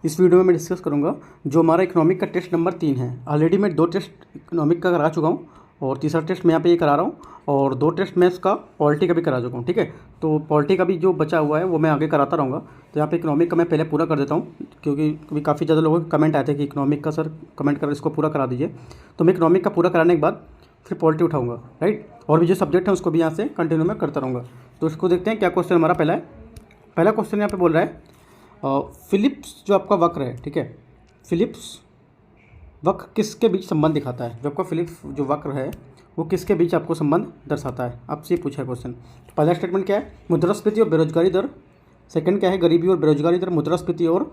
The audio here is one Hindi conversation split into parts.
इस वीडियो में मैं डिस्कस करूंगा जो हमारा इकोनॉमिक का टेस्ट नंबर 3 है। ऑलरेडी मैं 2 टेस्ट इकोनॉमिक का करा चुका हूं और तीसरा टेस्ट मैं यहाँ पे ये करा रहा हूं और 2 टेस्ट मैथ्स का पॉलिटी का भी करा चुका हूं। ठीक है, तो पॉलिटी का भी जो बचा हुआ है वो मैं आगे कराता रहूँगा। तो यहाँ पे इकोनॉमिक का मैं पहले पूरा कर देता हूँ क्योंकि काफ़ी ज़्यादा लोगों के कमेंट आए थे कि इकोनॉमिक का सर कमेंट कर इसको पूरा करा दीजिए। तो मैं इकोनॉमिक का पूरा कराने के बाद फिर पॉलिटी उठाऊँगा, राइट। और भी जो सब्जेक्ट है उसको भी यहाँ से कंटिन्यू मैं करता रहूँगा। तो इसको देखते हैं क्या क्वेश्चन हमारा पहला है। पहला क्वेश्चन यहाँ पे बोल रहा है फिलिप्स जो आपका वक्र है, ठीक है, फिलिप्स वक्र किसके बीच संबंध दिखाता है। जो आपका फिलिप्स जो वक्र है वो किसके बीच आपको संबंध दर्शाता है, आपसे ये पूछा है क्वेश्चन। पहला स्टेटमेंट क्या है, मुद्रास्फीति और बेरोजगारी दर। सेकंड क्या है, गरीबी और बेरोजगारी दर, मुद्रास्फीति और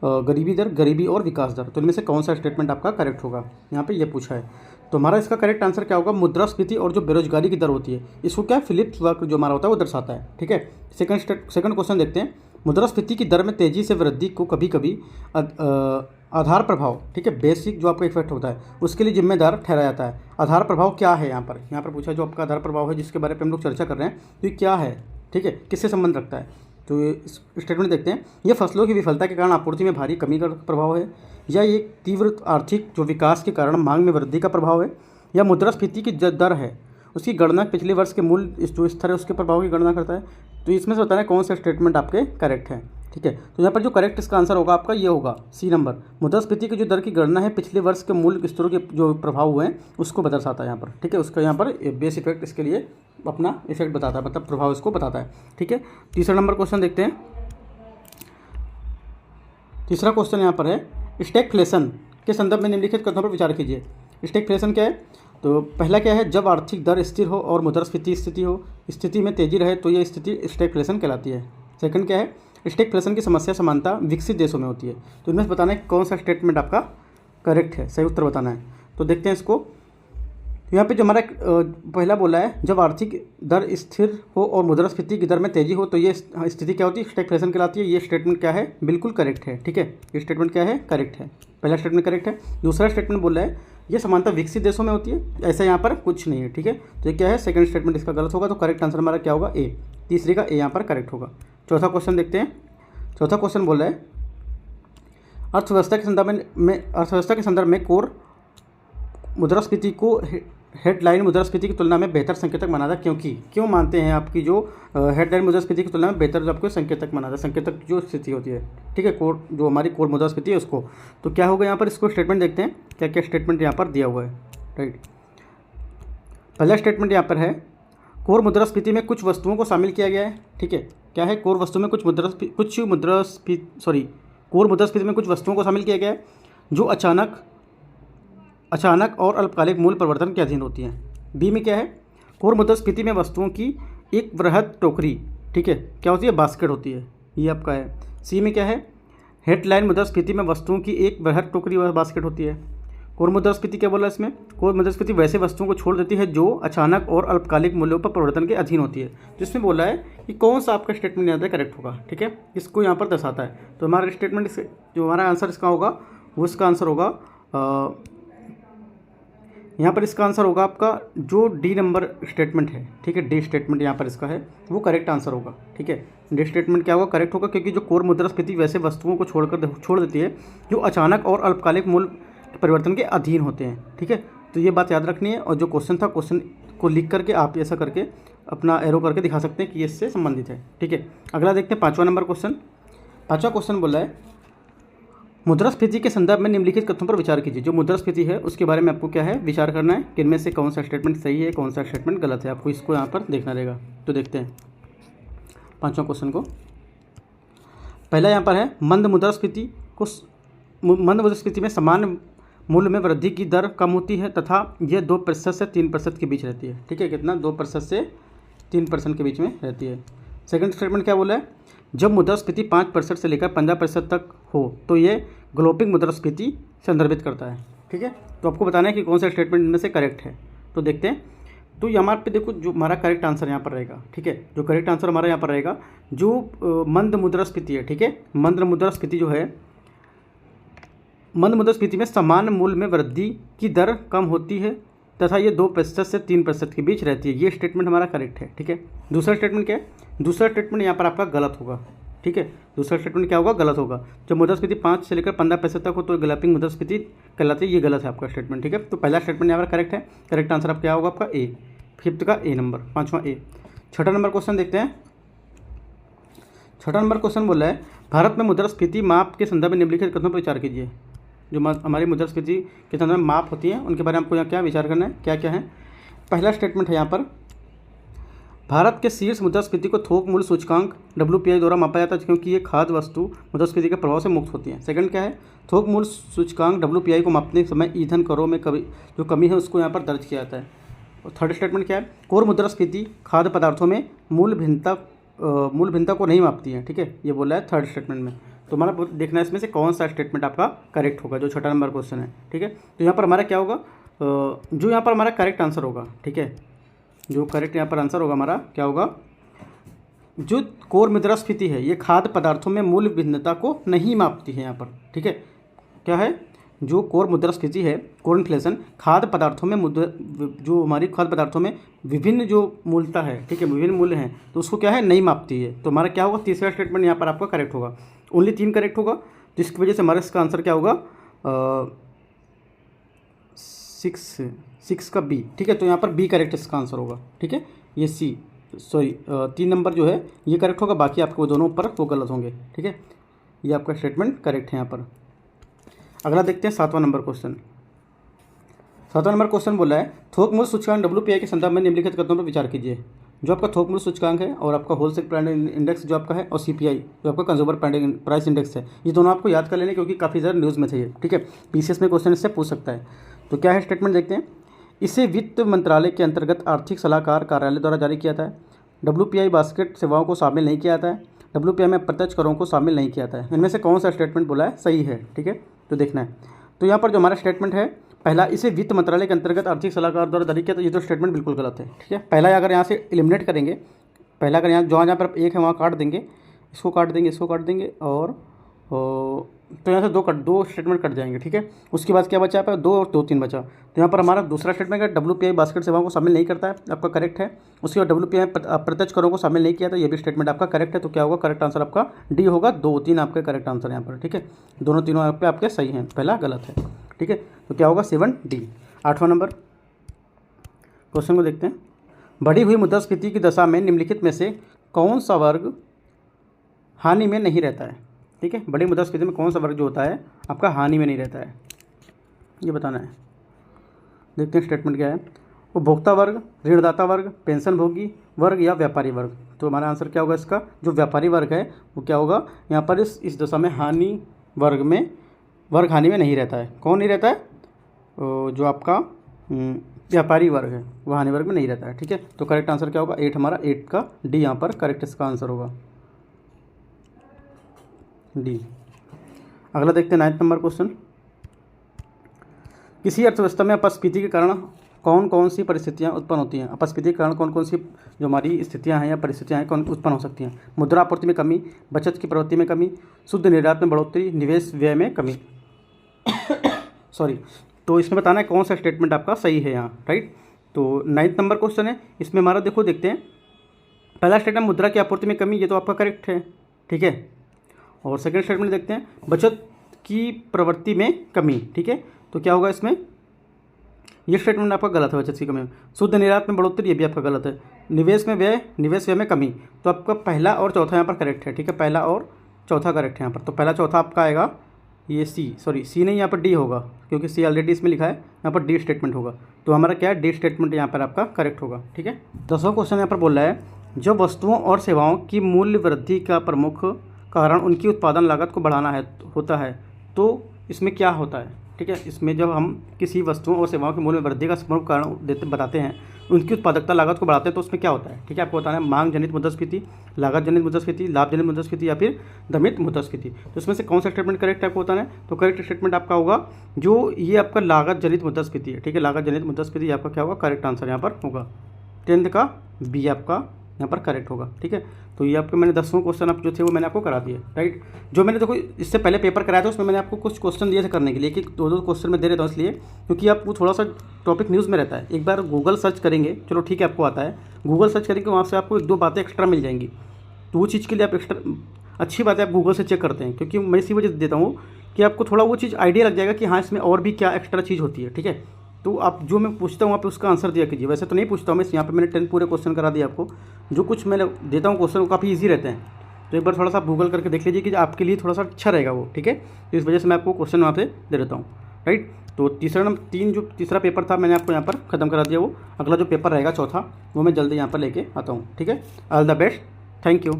गरीबी दर, गरीबी और विकास दर। तो इनमें से कौन सा स्टेटमेंट आपका करेक्ट होगा, यहाँ पे ये पूछा है। तो हमारा इसका करेक्ट आंसर क्या होगा, मुद्रास्फीति और जो बेरोजगारी की दर होती है इसको क्या फिलिप्स वक्र जो हमारा होता है वो दर्शाता है। ठीक है, सेकंड क्वेश्चन देखते हैं। मुद्रास्फीति की दर में तेजी से वृद्धि को कभी कभी आधार प्रभाव, ठीक है, बेसिक जो आपका इफेक्ट होता है उसके लिए जिम्मेदार ठहराया जाता है। आधार प्रभाव क्या है, यहाँ पर पूछा जो आपका आधार प्रभाव है जिसके बारे में हम लोग चर्चा कर रहे हैं, तो ये क्या है, ठीक है, किससे संबंध रखता है। तो इस स्टेटमेंट देखते हैं। यह फसलों की विफलता के कारण आपूर्ति में भारी कमी का प्रभाव है, या ये तीव्र आर्थिक जो विकास के कारण मांग में वृद्धि का प्रभाव है, या मुद्रास्फीति की दर है उसकी गणना पिछले वर्ष के मूल जो स्तर है उसके प्रभाव की गणना करता है। तो इसमें से बताना है कौन सा स्टेटमेंट आपके करेक्ट है। ठीक है, तो यहाँ पर जो करेक्ट इसका आंसर होगा आपका ये होगा सी नंबर। मुद्रास्फीति की जो दर की गणना है पिछले वर्ष के मूल स्तरों के जो प्रभाव हुए हैं उसको दर्शाता है यहाँ पर। ठीक है, उसका यहाँ पर बेस इफेक्ट इसके लिए अपना इफेक्ट बताता है, मतलब प्रभाव इसको बताता है। ठीक है, तीसरा नंबर क्वेश्चन देखते हैं। तीसरा क्वेश्चन यहाँ पर है, स्टैगफ्लेशन के संदर्भ में निम्नलिखित कथनों पर विचार कीजिए। स्टैगफ्लेशन क्या है, तो पहला क्या है, जब आर्थिक दर स्थिर हो और मुद्रास्फीति स्थिति में तेजी रहे तो ये स्थिति स्टैगफ्लेशन कहलाती है। सेकंड क्या है, स्टैगफ्लेशन की समस्या समानता विकसित देशों में होती है। तो इनमें से बताना है कौन सा स्टेटमेंट आपका करेक्ट है, सही उत्तर बताना है। तो देखते हैं इसको। तो यहाँ पे जो हमारा पहला बोला है, जब आर्थिक दर स्थिर हो और मुद्रास्फीति की दर में तेजी हो तो ये स्थिति क्या होती है, स्टैगफ्लेशन कहलाती है। ये स्टेटमेंट क्या है, बिल्कुल करेक्ट है। ठीक है, ये स्टेटमेंट क्या है, करेक्ट है। पहला स्टेटमेंट करेक्ट है। दूसरा स्टेटमेंट बोल रहा है ये समानता विकसित देशों में होती है, ऐसा यहाँ पर कुछ नहीं है। ठीक है, तो ये क्या है, सेकंड स्टेटमेंट इसका गलत होगा। तो करेक्ट आंसर हमारा क्या होगा, ए। तीसरी का ए यहाँ पर करेक्ट होगा। चौथा क्वेश्चन देखते हैं। चौथा क्वेश्चन बोल रहा है अर्थव्यवस्था के संदर्भ में कोर मुद्रास्फीति को हेडलाइन मुद्रास्फीति की तुलना में बेहतर संकेतक माना जाता है। क्यों मानते हैं आपकी जो हेडलाइन मुद्रास्फीति की तुलना में बेहतर जो आपको संकेतक माना जाता है, संकेतक जो स्थिति होती है, ठीक है, कोर जो हमारी कोर मुद्रास्फीति है उसको। तो क्या होगा यहाँ पर, इसको स्टेटमेंट देखते हैं क्या क्या स्टेटमेंट यहाँ पर दिया हुआ है। राइट, पहला स्टेटमेंट यहाँ पर है, कोर मुद्रास्फीति में कुछ वस्तुओं को शामिल किया गया है। ठीक है, क्या है, कोर वस्तु में कोर मुद्रास्फीति में कुछ वस्तुओं को शामिल किया गया है जो अचानक और अल्पकालिक मूल्य परिवर्तन के अधीन होती हैं। बी में क्या है, कोर मुद्रास्फीति में वस्तुओं की एक वृहद टोकरी, ठीक है, क्या होती है, बास्केट होती है, ये आपका है। सी में क्या है, हेडलाइन मुद्रास्फीति में वस्तुओं की एक वृहद टोकरी व बास्केट होती है। कोर मुद्रास्फीति क्या बोला इसमें, कोर मुद्रास्फीति वैसे वस्तुओं को छोड़ देती है जो अचानक और अल्पकालिक मूल्यों पर परिवर्तन के अधीन होती है। तो इसमें बोला है कि कौन सा आपका स्टेटमेंट यहाँ पर करेक्ट होगा। ठीक है, इसको यहाँ पर दर्शाता है। तो हमारा स्टेटमेंट जो हमारा आंसर इसका होगा वो इसका आंसर होगा यहाँ पर इसका आंसर होगा आपका जो डी नंबर स्टेटमेंट है। ठीक है, डी स्टेटमेंट यहाँ पर इसका है वो करेक्ट आंसर होगा। ठीक है, डी स्टेटमेंट क्या होगा, करेक्ट होगा, क्योंकि जो कोर मुद्रास्फीति वैसे वस्तुओं को छोड़ देती है जो अचानक और अल्पकालिक मूल्य परिवर्तन के अधीन होते हैं। ठीक है, तो ये बात याद रखनी है। और जो क्वेश्चन था, क्वेश्चन को लिख करके आप ऐसा करके अपना एरो करके दिखा सकते हैं कि इससे संबंधित है। ठीक है, अगला देखते हैं 5वां नंबर क्वेश्चन। 5वां क्वेश्चन बोला है, मुद्रास्फीति के संदर्भ में निम्नलिखित कथनों पर विचार कीजिए। जो मुद्रास्फीति है उसके बारे में आपको क्या है, विचार करना है कि इनमें से कौन सा स्टेटमेंट सही है, कौन सा स्टेटमेंट गलत है, आपको इसको यहाँ पर देखना रहेगा। तो देखते हैं 5वां क्वेश्चन को। पहला यहाँ पर है, मंद मुद्रास्फीति में समान मूल्य में वृद्धि की दर कम होती है तथा यह 2% से 3% के बीच रहती है। ठीक है, कितना, 2% से 3% के बीच में रहती है। सेकंड स्टेटमेंट क्या बोला है, जब मुद्रास्फीति 5% से लेकर 15% तक हो तो ये ग्लोपिंग मुद्रास्फीति संदर्भित करता है। ठीक है, तो आपको बताना है कि कौन सा स्टेटमेंट इनमें से करेक्ट है। तो देखते हैं। तो हमारे पे देखो जो हमारा करेक्ट आंसर यहाँ पर रहेगा। ठीक है, जो करेक्ट आंसर हमारा यहाँ पर रहेगा, जो मंद मुद्रास्फीति है, ठीक है, मंद मुद्रास्फीति जो है, मंद मुद्रास्फीति में समान मूल्य में वृद्धि की दर कम होती है तथा ये 2% से 3% के बीच रहती है। ये स्टेटमेंट हमारा करेक्ट है। ठीक है, दूसरा स्टेटमेंट क्या है, दूसरा स्टेटमेंट यहाँ पर आपका गलत होगा। ठीक है। दूसरा स्टेटमेंट क्या होगा, गलत होगा। जब मुद्रास्फीति 5 से लेकर 15 पैसे तक हो तो गैल्पिंग मुद्रास्फीति कहलाती है, ये गलत है आपका स्टेटमेंट, ठीक है। तो पहला स्टेटमेंट यहाँ पर करेक्ट है। करेक्ट आंसर आप क्या होगा आपका ए, फिफ्थ का ए नंबर, 5वां ए। छठा नंबर क्वेश्चन देखते हैं। छठा नंबर क्वेश्चन बोल रहा है भारत में मुद्रास्फीति माप के संदर्भ में निम्नलिखित कथनों पर विचार कीजिए। जो हमारी मुद्रास्फीति के संदर्भ में माप होती है उनके बारे में आपको यहाँ क्या विचार करना है, क्या क्या है। पहला स्टेटमेंट है यहाँ पर, भारत के शीर्ष मुद्रास्फीति को थोक मूल्य सूचकांक WPI द्वारा मापा जाता है क्योंकि ये खाद्य वस्तु मुद्रास्फीति के प्रभाव से मुक्त होती है। सेकंड क्या है, थोक मूल्य सूचकांक WPI को मापने के समय ईंधन करों में जो कमी है उसको यहाँ पर दर्ज किया जाता है। और थर्ड स्टेटमेंट क्या है, कोर मुद्रास्फीति खाद्य पदार्थों में मूल्य भिन्नता को नहीं मापती है, ठीक है, ये बोला है थर्ड स्टेटमेंट में। तो हमारा देखना है इसमें से कौन सा स्टेटमेंट आपका करेक्ट होगा, जो छठा नंबर क्वेश्चन है, ठीक है। तो यहाँ पर हमारा क्या होगा, जो यहाँ पर हमारा करेक्ट आंसर होगा, ठीक है, जो करेक्ट यहाँ पर आंसर होगा हमारा क्या होगा, जो कोर मुद्रास्फीति है ये खाद्य पदार्थों में मूल्य भिन्नता को नहीं मापती है यहाँ पर, ठीक है। क्या है, जो कोर मुद्रास्फीति है, कोर इन्फ्लेशन, खाद्य पदार्थों में जो हमारी खाद्य पदार्थों में विभिन्न जो मूल्यता है, ठीक है, विभिन्न मूल्य हैं, तो उसको क्या है, नहीं मापती है। तो हमारा क्या होगा, तीसरा स्टेटमेंट यहाँ पर आपका करेक्ट होगा। ओनली 3 करेक्ट होगा, जिसकी वजह से हमारा इसका आंसर क्या होगा, 6 का बी, ठीक है। तो यहाँ पर बी करेक्ट इसका आंसर होगा, ठीक है। ये 3 नंबर जो है ये करेक्ट होगा, बाकी आपको दोनों ऊपर वो गलत होंगे, ठीक है। ये आपका स्टेटमेंट करेक्ट है यहाँ पर। अगला देखते हैं 7वां नंबर क्वेश्चन। 7वां नंबर क्वेश्चन बोला है थोक मूल्य सूचकांक WPI के संदर्भ में निम्नलिखित कथनों पर विचार कीजिए। जो आपका थोक मूल्य सूचकांक है और आपका होलसेल प्राइस इंडेक्स जो आपका है, और CPI जो आपका कंज्यूमर प्राइस इंडेक्स है, ये दोनों आपको याद कर लेने क्योंकि काफ़ी ज़्यादा न्यूज़ में थे ये, ठीक है। PCS में क्वेश्चन इससे पूछ सकता है। तो क्या है स्टेटमेंट देखते हैं, इसे वित्त मंत्रालय के अंतर्गत आर्थिक सलाहकार कार्यालय द्वारा जारी किया जाता है। WPI बास्केट सेवाओं को शामिल नहीं किया जाता है। WPI में प्रत्यक्ष करों को शामिल नहीं किया जाता है। इनमें से कौन सा स्टेटमेंट बोला है सही है, ठीक है, तो देखना है। तो यहाँ पर जो हमारा स्टेटमेंट है पहला, इसे वित्त मंत्रालय के अंतर्गत आर्थिक सलाहकार द्वारा जारी किया, तो ये तो स्टेटमेंट बिल्कुल गलत है, ठीक है। पहला अगर यहाँ से एलिमिनेट करेंगे, पहला अगर यहाँ जहाँ पर एक है वहाँ काट देंगे, इसको काट देंगे, इसको काट देंगे, और तो यहाँ से दो स्टेटमेंट कट जाएंगे, ठीक है। उसके बाद क्या बचा, 2 और 2 3 बचा। तो यहाँ पर हमारा दूसरा स्टेटमेंट है WPI बास्केट सेवाओं को शामिल नहीं करता है, आपका करेक्ट है। उसके बाद WPI प्रत्यक्ष करों को शामिल नहीं किया था, ये भी स्टेटमेंट आपका करेक्ट है। तो क्या होगा, करेक्ट आंसर आपका डी होगा। 2 3 आपके करेक्ट आंसर यहाँ पर, ठीक है। दोनों तीनों यहाँ पे आपके सही हैं, पहला गलत है, ठीक है। तो क्या होगा 7D। 8वां नंबर क्वेश्चन को देखते हैं। बढ़ी हुई मुद्रास्फीति की दशा में निम्नलिखित में से कौन सा वर्ग हानि में नहीं रहता है, ठीक है। बड़ी मुद्रास्फीति में कौन सा वर्ग जो होता है आपका हानि में नहीं रहता है, ये बताना है। देखते हैं स्टेटमेंट क्या है, उपभोक्ता वर्ग, ऋणदाता वर्ग, पेंशन भोगी वर्ग या व्यापारी वर्ग। तो हमारा आंसर क्या होगा इसका, जो व्यापारी वर्ग है वो क्या होगा यहाँ पर इस दशा में हानि वर्ग हानि में नहीं रहता है। कौन नहीं रहता है, जो आपका व्यापारी वर्ग है वो हानि वर्ग में नहीं रहता है, ठीक है। तो करेक्ट आंसर क्या होगा, 8 हमारा 8 का डी यहाँ पर करेक्ट इसका आंसर होगा, डी। अगला देखते हैं 9वां नंबर क्वेश्चन। किसी अर्थव्यवस्था में अपस्फीति के कारण कौन कौन सी परिस्थितियाँ उत्पन्न होती हैं। अपस्फीति के कारण कौन कौन सी जो हमारी स्थितियाँ हैं या परिस्थितियाँ हैं कौन उत्पन्न हो सकती हैं। मुद्रा आपूर्ति में कमी, बचत की प्रवृत्ति में कमी, शुद्ध निर्यात में बढ़ोतरी, निवेश व्यय में कमी। सॉरी, तो इसमें बताना है कौन सा स्टेटमेंट आपका सही है यहाँ, राइट। तो 9वां नंबर क्वेश्चन है, इसमें हमारा देखो देखते हैं। पहला स्टेटमेंट मुद्रा की आपूर्ति में कमी, ये तो आपका करेक्ट है, ठीक है। और सेकंड स्टेटमेंट देखते हैं, बचत की प्रवृत्ति में कमी, ठीक है। तो क्या होगा इसमें, ये स्टेटमेंट आपका गलत है, बचत की कमी। शुद्ध निर्यात में बढ़ोतरी, ये भी आपका गलत है। निवेश व्यय में कमी, तो आपका पहला और चौथा यहाँ पर करेक्ट है, ठीक है। पहला और चौथा करेक्ट है यहाँ पर। तो पहला चौथा आपका आएगा ये सी नहीं, यहाँ पर डी होगा क्योंकि सी ऑलरेडी इसमें लिखा है, यहाँ पर डी स्टेटमेंट होगा। तो हमारा क्या है, डी स्टेटमेंट यहाँ पर आपका करेक्ट होगा, ठीक है। 10वां क्वेश्चन यहाँ पर बोल रहा है, जो वस्तुओं और सेवाओं की मूल्य वृद्धि का प्रमुख कारण उनकी उत्पादन लागत को बढ़ाना होता है, तो इसमें क्या होता है, ठीक है। इसमें जब हम किसी वस्तुओं और सेवाओं के मूल्य में वृद्धि का प्रमुख कारण बताते हैं, उनकी उत्पादकता लागत को बढ़ाते हैं, तो उसमें क्या होता है, ठीक है। आपको बताना है मांग जनित मुद्रास्फीति, लागत जनित मुद्रास्फीति, लाभ जनित मुद्रास्फीति या फिर दमित मुद्रास्फीति। तो इसमें से कौन सा स्टेटमेंट करेक्ट आपको बताना है। तो करेक्ट स्टेटमेंट आपका होगा जो ये आपका लागत जनित मुद्रास्फीति है, ठीक है। लागत जनित मुद्रास्फीति आपका क्या होगा, करेक्ट आंसर यहाँ पर होगा। 10th का बी आपका यहाँ पर करेक्ट होगा, ठीक है। तो ये आपके मैंने 10वां क्वेश्चन आप जो थे वो मैंने आपको करा दिए, राइट। जो मैंने देखो इससे पहले पेपर कराया था उसमें मैंने आपको कुछ क्वेश्चन दिए थे करने के लिए, कि 2 क्वेश्चन में दे रहे था, इसलिए क्योंकि आपको थोड़ा सा टॉपिक न्यूज़ में रहता है। एक बार गूगल सर्च करेंगे, चलो ठीक है आपको आता है, गूगल सर्च करेंगे वहाँ से आपको 1-2 बातें एक्स्ट्रा मिल जाएंगी। तो वो चीज़ के लिए आप एक्स्ट्रा अच्छी बात है आप गूगल से चेक करते हैं, क्योंकि मैं इसी वजह से देता हूँ कि आपको थोड़ा वो चीज़ आइडिया लग जाएगा कि हाँ इसमें और भी क्या एक्स्ट्रा चीज़ होती है, ठीक है। तो आप जो मैं पूछता हूँ वहाँ पे उसका आंसर दिया कीजिए। वैसे तो नहीं पूछता हूँ मैं, यहाँ पे मैंने 10 पूरे क्वेश्चन करा दिए आपको। जो कुछ मैंने देता हूँ क्वेश्चन वो काफ़ी ईजी रहते हैं, तो एक बार थोड़ा सा आप गूगल करके देख लीजिए कि आपके लिए थोड़ा सा अच्छा रहेगा वो, ठीक है। तो इस वजह से मैं आपको क्वेश्चन वहाँ पे दे देता हूँ, राइट। तो तीसरा पेपर था मैंने आपको यहाँ पर ख़त्म करा दिया। वो अगला जो पेपर रहेगा चौथा, वो मैं जल्दी यहाँ पर लेके आता हूँ, ठीक है। All the best, thank you.